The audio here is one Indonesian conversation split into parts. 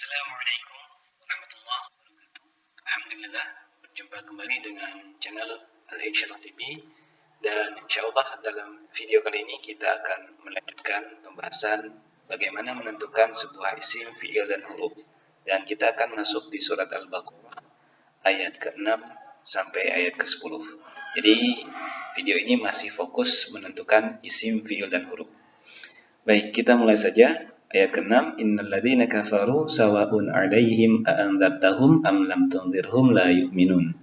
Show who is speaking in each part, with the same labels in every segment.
Speaker 1: Assalamualaikum warahmatullahi wabarakatuh. Alhamdulillah, berjumpa kembali dengan channel Al-Insyirah TV. Dan insyaallah dalam video kali ini kita akan melanjutkan pembahasan bagaimana menentukan sebuah isim, fi'il, dan huruf. Dan kita akan masuk di surat Al-Baqarah ayat ke-6 sampai ayat ke-10. Jadi video ini masih fokus menentukan isim, fi'il, dan huruf. Baik, kita mulai saja. Ayat ke-6, innal ladzina kafaru sawa'un 'alaihim a'andzartahum am lam tunzirhum la yu'minun.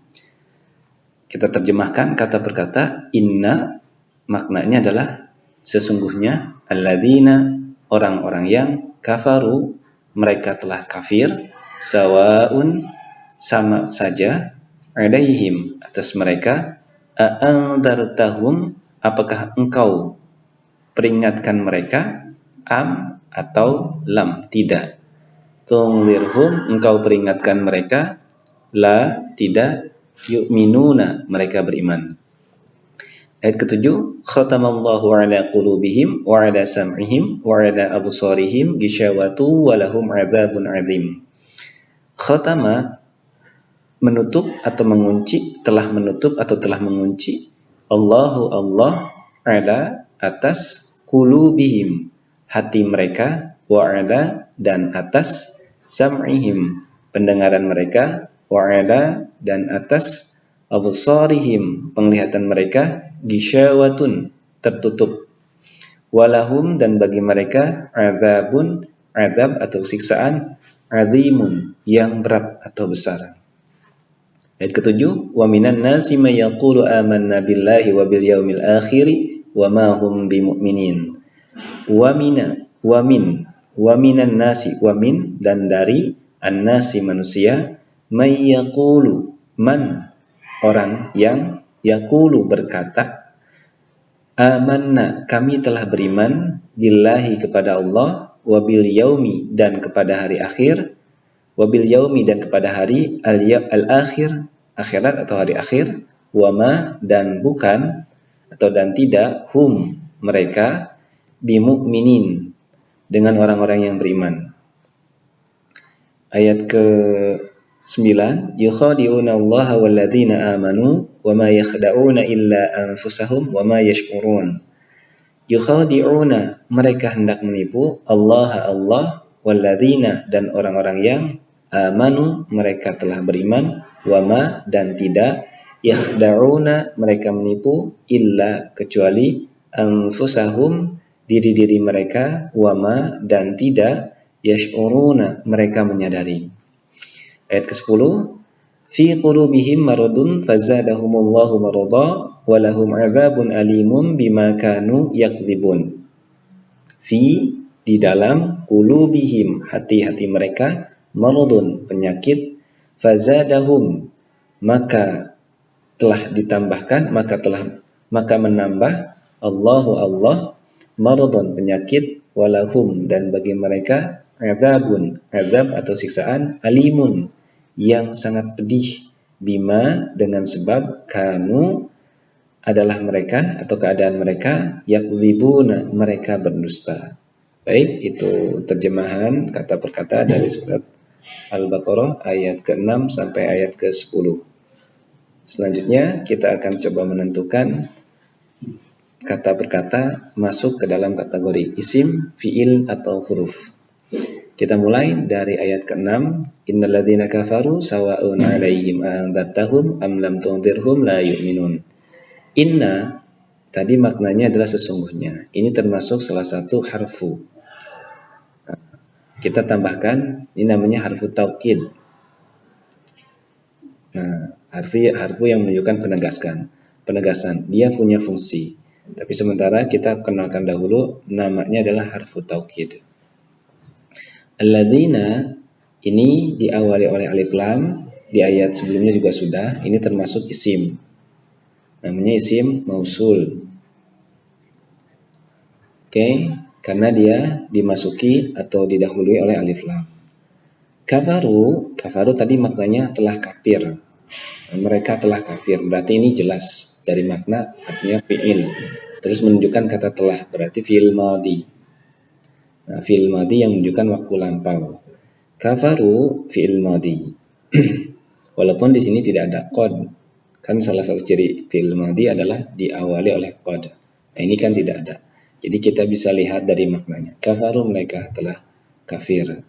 Speaker 1: Kita terjemahkan kata per kata. Inna maknanya adalah sesungguhnya, alladzina orang-orang yang kafaru mereka telah kafir, sawa'un sama saja, 'alaihim atas mereka, a'andzartahum apakah engkau peringatkan mereka, am atau lam tidak, tunzirhum engkau peringatkan mereka, la tidak, yu'minuna mereka beriman. Ayat ke-7, khatamallahu ala qulubihim wa ala sam'ihim wa ala absarihim ghishawatu wa lahum 'adzabun 'adzim. Khatama menutup atau mengunci, telah menutup atau telah mengunci, Allahu Allah, ala atas, qulubihim hati mereka, wa ala dan atas, sam'ihim pendengaran mereka, wa ala dan atas, absarihim penglihatan mereka, ghishawatun tertutup, walahum dan bagi mereka, adzabun azab atau siksaan, azimun yang berat atau besar. Ayat ke-7, wa minan nasi may yaqulu amanna billahi wa bil yaumil akhir wa ma hum bimu'minin. Wa minan nasi, wa min dan dari, an-nasi manusia, may yaqulu man orang yang, yaqulu berkata, amanna kami telah beriman, billahi kepada Allah, wa bil yaumi dan kepada hari akhir, wa bil yaumi dan kepada hari al-akhir akhirat atau hari akhir, wa ma dan bukan atau dan tidak, hum mereka, bimu'minin dengan orang-orang yang beriman. Ayat ke-9, yukhadi'una Allah walladzina amanu wa ma yakhda'una illa anfusahum wa ma yash'urun. Yukhadi'una mereka hendak menipu, Allah walladzina dan orang-orang yang, amanu mereka telah beriman, wa ma dan tidak, yakhda'una mereka menipu, illa kecuali, anfusahum diri-diri mereka, wama dan tidak, yash'uruna mereka menyadari. Ayat ke-10, fi qulubihim maradun fazadahumullahu marada wa lahum 'adzabun alimun bima kanu yakdzibun. Fi di dalam, qulubihim hati-hati mereka, maradun penyakit, fazadahum maka telah ditambahkan, maka menambah, Allahu Allah, maradun penyakit, walahum dan bagi mereka, adzabun azab atau siksaan, alimun yang sangat pedih, bima dengan sebab, kanu adalah mereka atau keadaan mereka, yakdzibuna mereka berdusta. Baik, itu terjemahan kata per kata dari surat Al-Baqarah ayat ke-6 sampai ayat ke-10. Selanjutnya kita akan coba menentukan kata per kata masuk ke dalam kategori isim, fi'il, atau huruf. Kita mulai dari ayat ke-6, innal ladzina kafaru sawa'un 'alaihim a'andzartahum am lam tunzirhum la yu'minun. Inna tadi maknanya adalah sesungguhnya. Ini termasuk salah satu harfu. Kita tambahkan, ini namanya harfu taukid. Harfu yang menunjukkan penegasan. Dia punya fungsi. Tapi sementara kita kenalkan dahulu, namanya adalah harfu taukid. Alladzina ini diawali oleh alif lam, di ayat sebelumnya juga sudah. Ini termasuk isim. Namanya isim mausul. Oke, karena dia dimasuki atau didahului oleh alif lam. Kafaru tadi maknanya telah kafir. Mereka telah kafir, berarti ini jelas dari makna, artinya fi'il. Terus menunjukkan kata telah, berarti fi'il madhi. Fi'il madhi yang menunjukkan waktu lampau. Kafaru fi'il madhi. Walaupun di sini tidak ada qad. Kan salah satu ciri fi'il madhi adalah diawali oleh qad. Nah, ini kan tidak ada. Jadi kita bisa lihat dari maknanya. Kafaru, mereka telah kafir.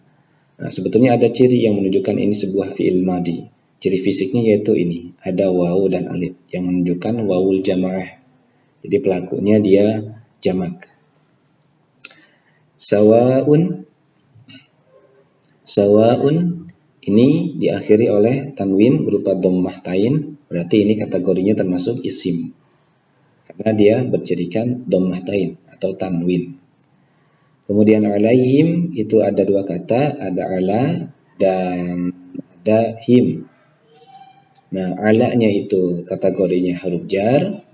Speaker 1: Nah, sebetulnya ada ciri yang menunjukkan ini sebuah fi'il madhi. Ciri fisiknya yaitu ini, ada wawu dan alif yang menunjukkan wawul jamaah. Jadi pelakunya dia jamak. Sawaun ini diakhiri oleh tanwin berupa dhammah tain, berarti ini kategorinya termasuk isim. Karena dia bercirikan dhammah tain atau tanwin. Kemudian alaihim itu ada dua kata, ada ala dan ada him. Nah, ala-nya itu kategorinya huruf jar,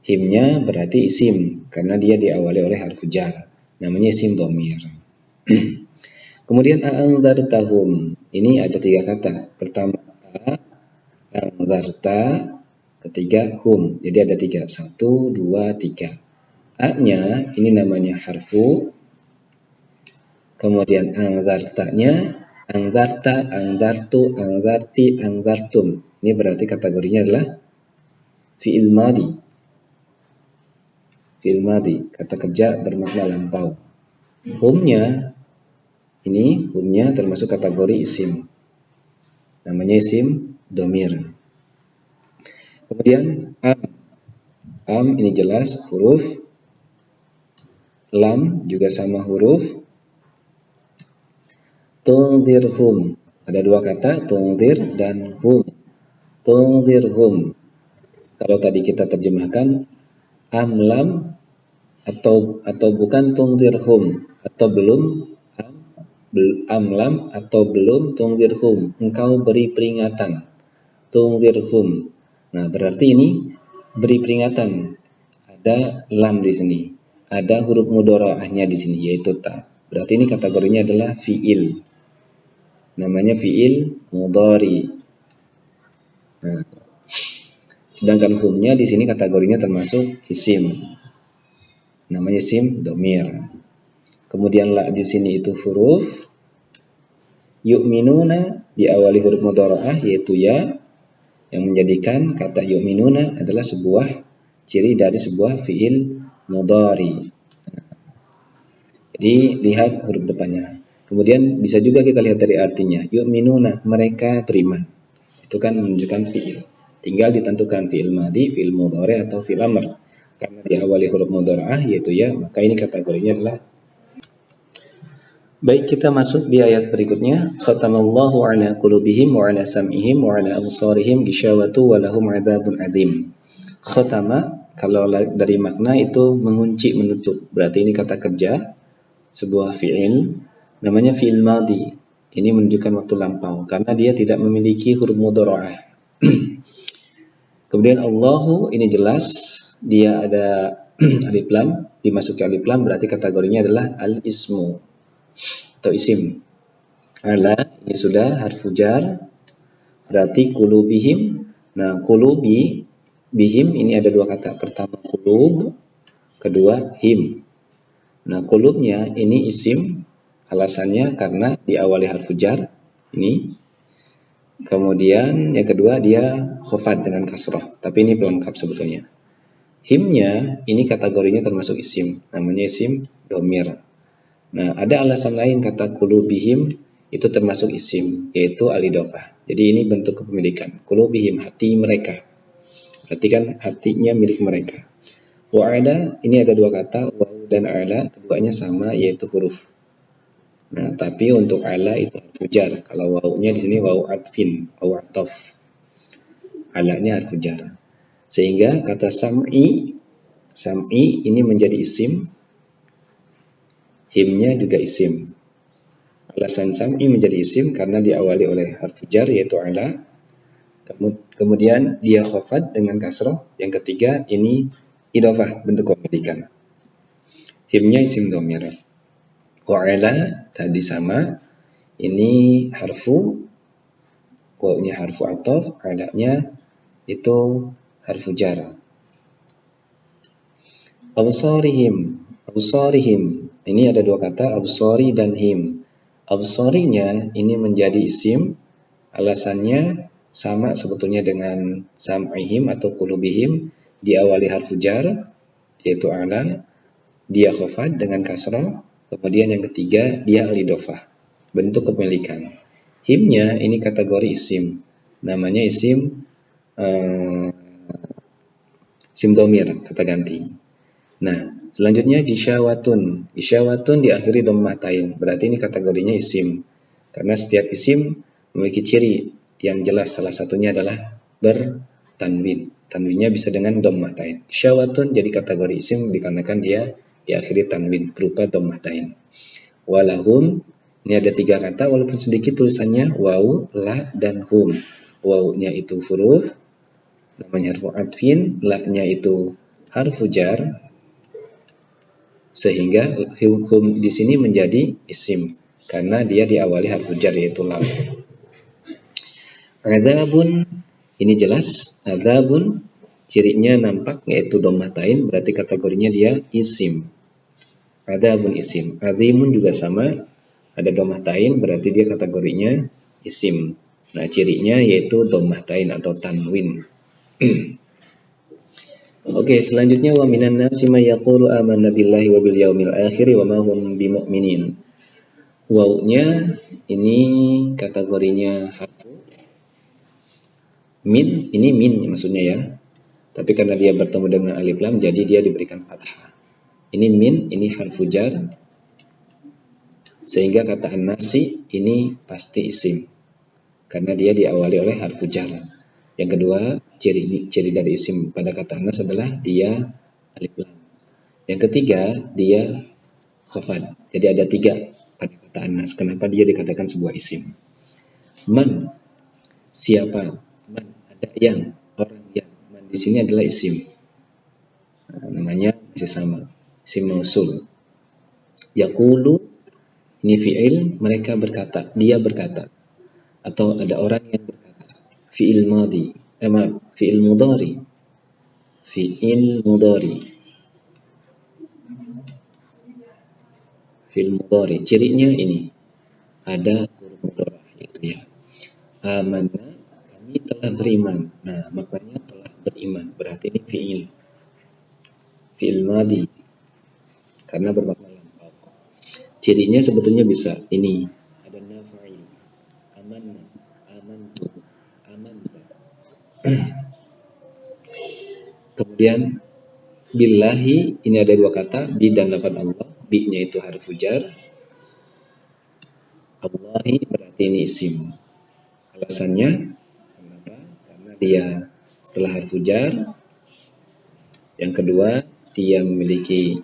Speaker 1: himnya berarti isim karena dia diawali oleh huruf jar. Namanya isim dhamir. Kemudian a'anzartahum. Ini ada tiga kata. Pertama a, anzarta, ketiga hum. Jadi ada tiga. 1, 2, 3. A-nya ini namanya harfu. Kemudian anzartanya, anzarta, anzartu, anzarti, anzartum. Ini berarti kategorinya adalah fi'il madhi. Fi'il madhi, kata kerja bermakna lampau. Humnya termasuk kategori isim. Namanya isim dhamir. Kemudian am ini jelas huruf. Lam juga sama huruf. Tunzirhum. Ada dua kata, tunzir dan hum. Tunzirhum. Kalau tadi kita terjemahkan am lam atau bukan tunzirhum atau belum amlam atau belum tungzirhum, engkau beri peringatan. Tungzirhum. Nah, berarti ini beri peringatan. Ada lam di sini. Ada huruf mudharaahnya di sini yaitu ta. Berarti ini kategorinya adalah fi'il. Namanya fi'il mudhari. Nah, sedangkan humnya di sini kategorinya termasuk isim. Namanya isim dhamir. Kemudian la di sini itu huruf. Yu'minuna diawali huruf mudharaah yaitu ya, yang menjadikan kata yu'minuna adalah sebuah ciri dari sebuah fi'il mudhari. Jadi lihat huruf depannya. Kemudian bisa juga kita lihat dari artinya. Yu'minuna, mereka beriman. Itu kan menunjukkan fi'il. Tinggal ditentukan fi'il madhi, fi'il mudhari atau fi'il amr. Karena diawali huruf mudharaah yaitu ya, maka ini kategorinya adalah. Baik, kita masuk di ayat berikutnya. Khatamallahu ala qulubihim wa ala sam'ihim wa ala absarihim ghishawatu wa lahum adzabun adzim. Khatama kalau dari makna itu mengunci, menutup. Berarti ini kata kerja, sebuah fi'il, namanya fi'il madhi. Ini menunjukkan waktu lampau karena dia tidak memiliki huruf mudharaah. Kemudian Allahu ini jelas dia ada alif lam, dimasuki alif lam berarti kategorinya adalah al-ismu atau isim. Ala ini sudah harfu jar, berarti qulubihim. Nah, bihim ini ada dua kata. Pertama qulub, kedua him. Nah, qulubnya ini isim, alasannya karena diawali harfu jar ini. Kemudian yang kedua dia khafat dengan kasrah, tapi ini pelengkap sebetulnya. Himnya ini kategorinya termasuk isim, namanya isim dhamir. Nah, ada alasan lain kata qulubihim itu termasuk isim, yaitu al-idhofah. Jadi ini bentuk kepemilikan. Qulubihim, hati mereka. Berarti kan hatinya milik mereka. Wa ala ini ada dua kata, waw dan ala, keduanya sama yaitu huruf. Nah, tapi untuk ala itu harfu jar. Kalau wawnya di sini waw atfin, waw ataf. Alanya harfu jar. Sehingga kata sam'i ini menjadi isim. Himnya juga isim. Alasan sam'i menjadi isim karena diawali oleh harfu jar yaitu ala. Kemudian dia khafat dengan kasrah. Yang ketiga ini idhofah, bentuk kepemilikan. Himnya isim dhamir. Wa ala tadi sama. Ini harfu, wawnya harfu ataf, alanya itu harfu jar. Absarihim. Ini ada dua kata, absari dan him. Absarinya ini menjadi isim, alasannya sama sebetulnya dengan sam'ihim atau qulubihim, diawali harfu jar yaitu ala, dia khafad dengan kasrah, kemudian yang ketiga dia al-idhofah, bentuk kepemilikan. Himnya ini kategori isim, namanya isim isim domir, kata ganti. Nah, selanjutnya isyawatun. Isyawatun diakhiri dhammah tain, berarti ini kategorinya isim. Karena setiap isim memiliki ciri yang jelas, salah satunya adalah bertanwin. Tanwinnya bisa dengan dhammah tain. Isyawatun jadi kategori isim dikarenakan dia diakhiri tanwin berupa dhammah tain. Walahum, ini ada 3 kata walaupun sedikit tulisannya, waw, la, dan hum. Wawnya itu huruf, namanya harfu atfin, la-nya itu harfu jar, sehingga hum di sini menjadi isim karena dia diawali harfu jar yaitu lam. Adzabun, ini jelas, adzabun cirinya nampak yaitu dhammah tain, berarti kategorinya dia isim. Adzabun isim. Azimun juga sama, ada dhammah tain, berarti dia kategorinya isim. Nah, cirinya yaitu dhammah tain atau tanwin. Oke, selanjutnya wa minan nasi may yaqulu amanna billahi wa bil yaumil akhir wa ma hum bimu'minin. Wawnya ini kategorinya harfu min, ini min maksudnya ya. Tapi karena dia bertemu dengan alif lam jadi dia diberikan fathah. Ini min, ini harfu jar. Sehingga kata an-nasi ini pasti isim. Karena dia diawali oleh harfu jar. Yang kedua, ciri dari isim pada kata anas adalah dia alif lam. Yang ketiga, dia khafad. Jadi ada 3 pada kata anas. Kenapa dia dikatakan sebuah isim? Man, siapa? Man, ada yang, orang yang. Man di sini adalah isim. Nah, namanya masih sama, isim mausul. Yaqulu, ini fi'il, mereka berkata, dia berkata. Atau ada orang yang berkata. Fi'il madhi, fi'il mudhari. Fi'il mudhari. Fi'il mudhari. Cirinya ini. Ada huruf mudharah yaitu ya. Amanna, kami telah beriman. Nah, maknanya telah beriman. Berarti ini fi'il. Fi'il madhi. Karena bermakna lampau. Cirinya sebetulnya bisa ini. Ada nafa'il. Amanna, amantu, amanta. Kemudian billahi, ini ada 2 kata, bi dan lafaz Allah. Bi-nya itu harfu jar. Allahi berarti ini isim. Alasannya kenapa? Karena dia setelah harfu jar. Yang kedua, dia memiliki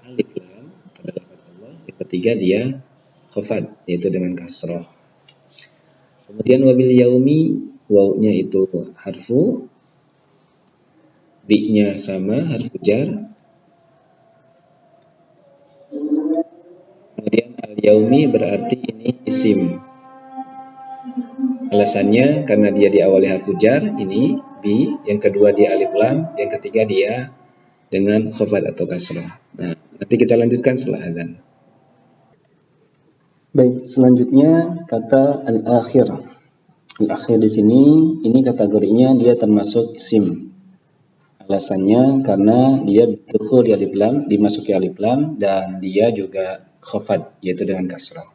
Speaker 1: alif lam pada lafaz Allah. Yang ketiga, dia khafad yaitu dengan kasroh. Kemudian wabil yaumi, wawnya itu harfu, bi-nya sama harfu jar. Kemudian al-yaumi berarti ini isim. Alasannya karena dia diawali harfu jar, ini bi, yang kedua dia alif lam, yang ketiga dia dengan khafad atau kasrah. Nah, nanti kita lanjutkan setelah azan. Baik, selanjutnya kata al-akhir. Al-akhir di sini ini kategorinya dia termasuk isim. Alasannya karena dia dukhul di alif lam, dimasuki alif lam, dan dia juga khafad yaitu dengan kasrah.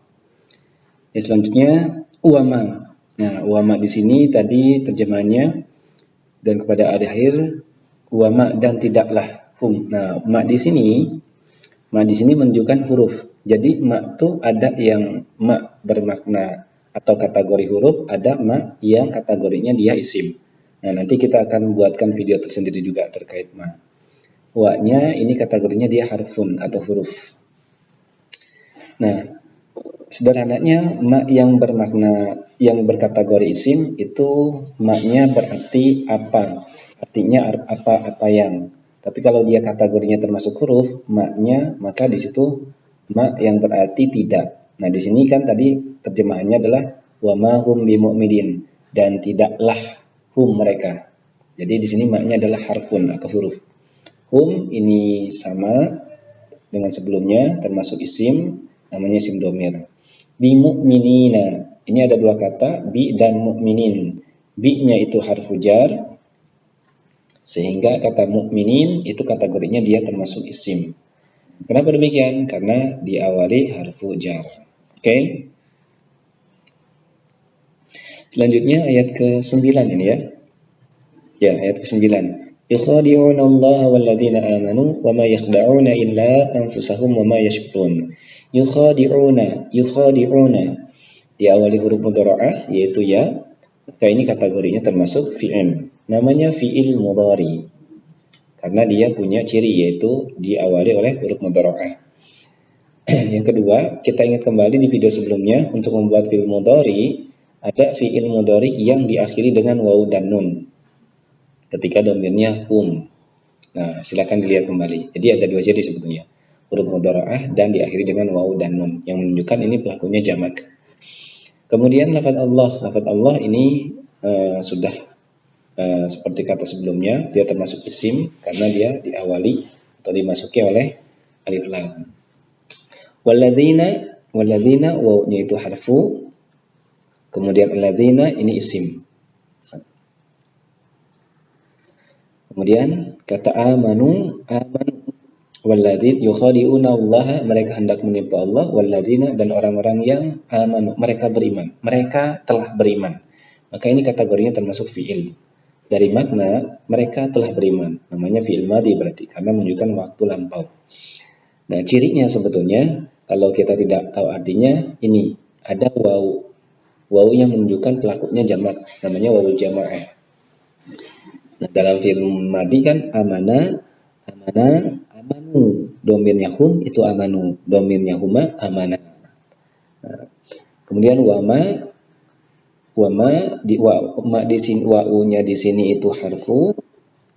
Speaker 1: Yang selanjutnya uwama. Nah, uwama di sini tadi terjemahannya dan kepada akhir uwama dan tidaklah hum. Nah, ma di sini menunjukkan huruf. Jadi ma itu ada yang ma bermakna atau kategori huruf, ada ma yang kategorinya dia isim. Nah, nanti kita akan buatkan video tersendiri juga terkait ma. Wa-nya ini kategorinya dia harfun atau huruf. Nah, sederhananya ma yang bermakna yang berkategori isim itu ma-nya berarti apa? Artinya apa yang. Tapi kalau dia kategorinya termasuk huruf, ma-nya maka di situ ma yang berarti tidak. Nah, di sini kan tadi terjemahannya adalah wa ma hum bimu'minin, dan tidaklah hum mereka. Jadi di sini ma-nya adalah harfun atau huruf. Hum ini sama dengan sebelumnya termasuk isim, namanya isim dhamir.
Speaker 2: Bimu'minina. Ini ada dua kata, bi dan mu'minin. Bi-nya itu harfu jar, sehingga kata mu'minin itu kategorinya dia termasuk isim. Kenapa demikian? Karena diawali harfu jar. Oke. Selanjutnya ayat ke-9 ini ya. Ya, ayat ke-9. Yukhadi'una Allah walladzina amanu wa ma yakhda'una illa anfusahum wa ma yashkurun. Yukhadi'una diawali huruf mudhara'ah yaitu ya. Maka ini kategorinya termasuk fi'il. Namanya fi'il mudhari. Karena dia punya ciri yaitu diawali oleh huruf mudhara'ah. Yang kedua, kita ingat kembali di video sebelumnya untuk membuat fi'il mudhari ada fi'il mudhari yang diakhiri dengan waw dan nun. Ketika domirnya hum. Nah, silakan dilihat kembali. Jadi ada dua ciri sebetulnya. Huruf mudhara'ah dan diakhiri dengan waw dan nun yang menunjukkan ini pelakunya jamak. Kemudian lafaz Allah ini sudah seperti kata sebelumnya, dia termasuk isim karena dia diawali atau dimasuki oleh alif lam. Walladzina waw-nya itu harfu. Kemudian alladzina ini isim. Kemudian kata amanu walladzina yukhadi'una Allah, mereka hendak menipu Allah, walladzina dan orang-orang yang amanu, mereka beriman, mereka telah beriman. Maka ini kategorinya termasuk fi'il. Dari makna mereka telah beriman, namanya fi'il madhi berarti karena menunjukkan waktu lampau. Nah, cirinya sebetulnya kalau kita tidak tahu artinya ini ada waw. Waw yang menunjukkan pelakunya jamak, namanya waw jamaah. Nah, dalam fi'il madhi kan amanu, domirnya hum itu amanu, domirnya huma amana. Nah, kemudian wama di sini wa'u-nya di sini itu harfu.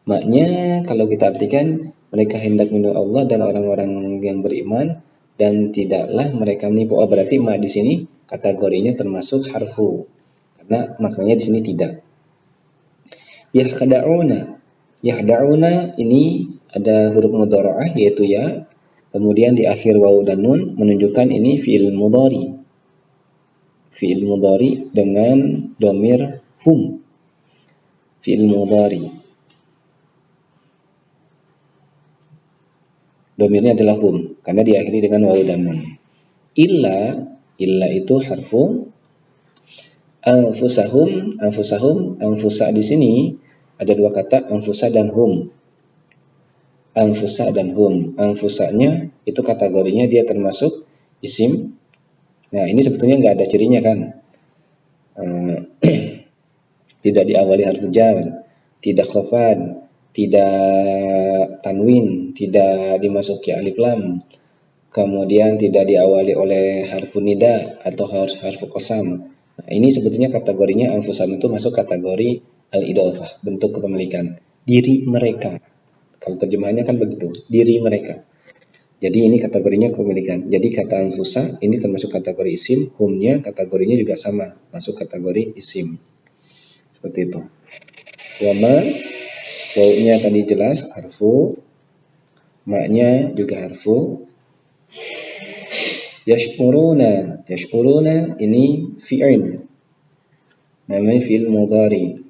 Speaker 2: Maknya kalau kita artikan mereka hendak menipu Allah dan orang-orang yang beriman dan tidaklah mereka menipu. Oh, berarti ma di sini kategorinya termasuk harfu. Karena maknanya di sini tidak. Yahda'una ini ada huruf mudhara'ah yaitu ya. Kemudian di akhir waw dan nun menunjukkan ini fi'il mudhari. Fi'il mudhari dengan domir hum. Fi'il mudhari. Domirnya adalah hum karena diakhiri dengan waw dan nun. Illa itu harfu. Anfusahum di sini ada dua kata anfusa dan hum. Anfusa dan hum. Anfusanya itu kategorinya dia termasuk isim. Nah, ini sebetulnya nggak ada cirinya kan. Tidak diawali harfu jar, tidak khafad, tidak tanwin, tidak dimasuki alif lam. Kemudian tidak diawali oleh harfu nida atau harfu qasam. Nah, ini sebetulnya kategorinya anfusam itu masuk kategori al-idhofah, bentuk kepemilikan. Diri mereka. Kalau terjemahannya kan begitu, diri mereka. Jadi ini kategorinya kepemilikan. Jadi kata anfusa ini termasuk kategori isim, humnya kategorinya juga sama, masuk kategori isim. Seperti itu. Wama, wawnya tadi jelas harfu, maknya juga harfu. Yash'uruna ini fi'il. Namanya fi'il mudhari.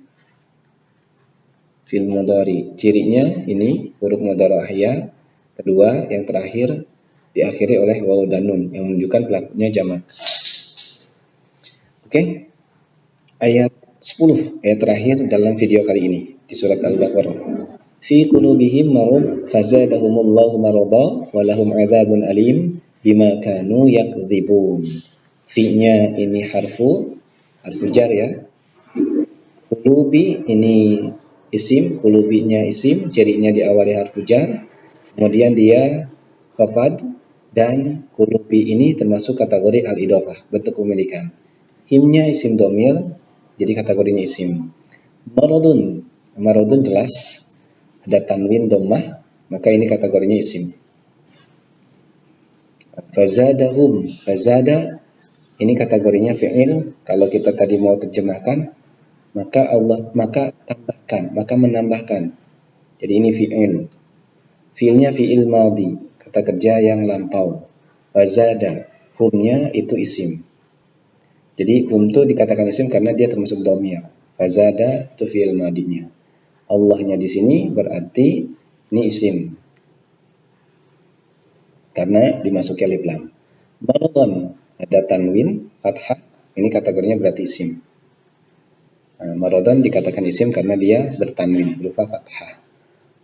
Speaker 2: Fi'il mudhari. Cirinya ini huruf mudhara'ah ya. Kedua, yang terakhir diakhiri oleh waw dan nun yang menunjukkan pelakunya jamak. Oke. Ayat 10, ayat terakhir dalam video kali ini di surat Al-Baqarah. Fi qulubihim marad fazadahumullahu marada wa lahum 'adzabun alim bima kanu yakdzibun. Fi-nya ini harfu jar ya. Qulubi ini isim, qulubinya isim, cirinya diawali harfu jar. Kemudian dia khafad dan qulubi ini termasuk kategori al-idhofah, bentuk pemilikan. Himnya isim domir, jadi kategorinya isim. Maradun jelas ada tanwin dhammah, maka ini kategorinya isim. Fazada ini kategorinya fi'il. Kalau kita tadi mau terjemahkan, maka menambahkan. Jadi ini fi'il. Fi'ilnya fi'il madhi, kata kerja yang lampau. Fazada, humnya itu isim. Jadi hum itu dikatakan isim karena dia termasuk dhamir. Fazada itu fi'il madinya. Allahnya di sini berarti ini isim karena dimasuki alif lam. Maradon ada tanwin fathah, ini kategorinya berarti isim. Maradon dikatakan isim karena dia bertanwin berupa fathah.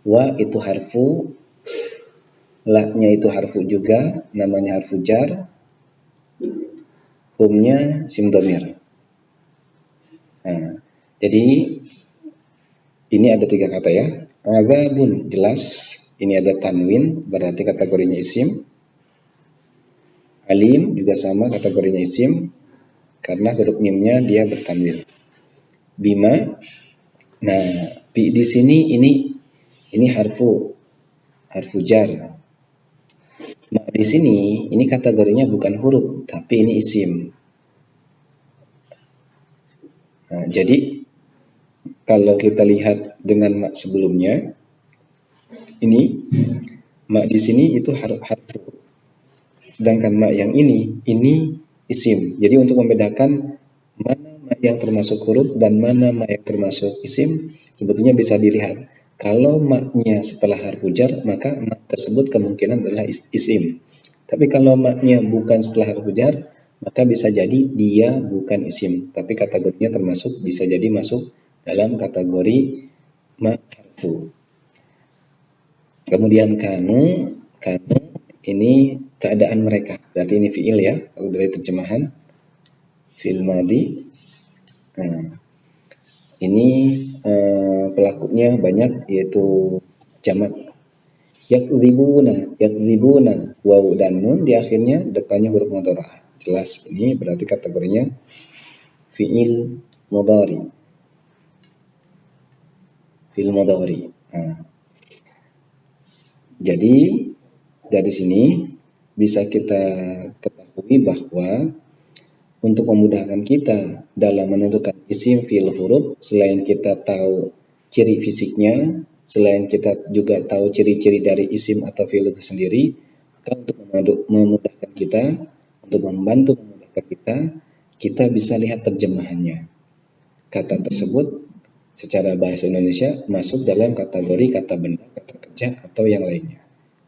Speaker 2: Wa itu harfu, la-nya itu harfu juga, namanya harfu jar, humnya isim dhamir. Jadi ini ada 3 kata ya. Azabun jelas ini ada tanwin berarti kategorinya isim. Alim juga sama kategorinya isim karena huruf mimnya dia bertanwin. Bima, nah di sini ini harfu jar. Nah di sini ini kategorinya bukan huruf tapi ini isim. Nah, jadi kalau kita lihat dengan mak sebelumnya, ini mak di sini itu harfu, sedangkan mak yang ini isim. Jadi untuk membedakan mana mak yang termasuk huruf dan mana mak yang termasuk isim, sebetulnya bisa dilihat. Kalau maknya setelah harfu jar, maka mak tersebut kemungkinan adalah isim. Tapi kalau maknya bukan setelah harfu jar, maka bisa jadi dia bukan isim, tapi kategorinya termasuk bisa jadi masuk dalam kategori mak harfu. Kemudian kanu ini keadaan mereka. Berarti ini fi'il ya, kalau dari terjemahan fi'il madhi. Nah, ini pelakunya banyak yaitu jamak. Yakdzibuna waw dan nun di akhirnya depannya huruf mudhari'ah. Jelas ini berarti kategorinya fi'il mudhari. Fi'il mudhari. Nah, jadi dari sini bisa kita ketahui bahwa untuk memudahkan kita dalam menentukan isim fi'il huruf, selain kita tahu ciri fisiknya, selain kita juga tahu ciri-ciri dari isim atau fi'il itu sendiri, maka untuk memudahkan kita, untuk membantu memudahkan kita bisa lihat terjemahannya. Kata tersebut secara bahasa Indonesia masuk dalam kategori kata benda, kata kerja, atau yang lainnya.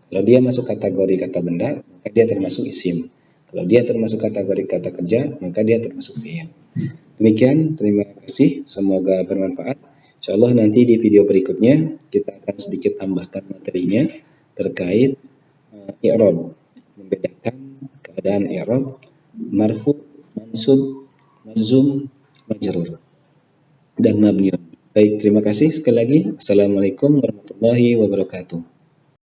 Speaker 2: Kalau dia masuk kategori kata benda, maka dia termasuk isim. Kalau dia termasuk kategori kata kerja, maka dia termasuk fi'il. Demikian, terima kasih. Semoga bermanfaat. Insyaallah nanti di video berikutnya kita akan sedikit tambahkan materinya terkait i'rab, membedakan keadaan i'rab marfu, mansub, majzum, majrur dan mabniun. Baik, terima kasih sekali lagi. Assalamualaikum warahmatullahi wabarakatuh.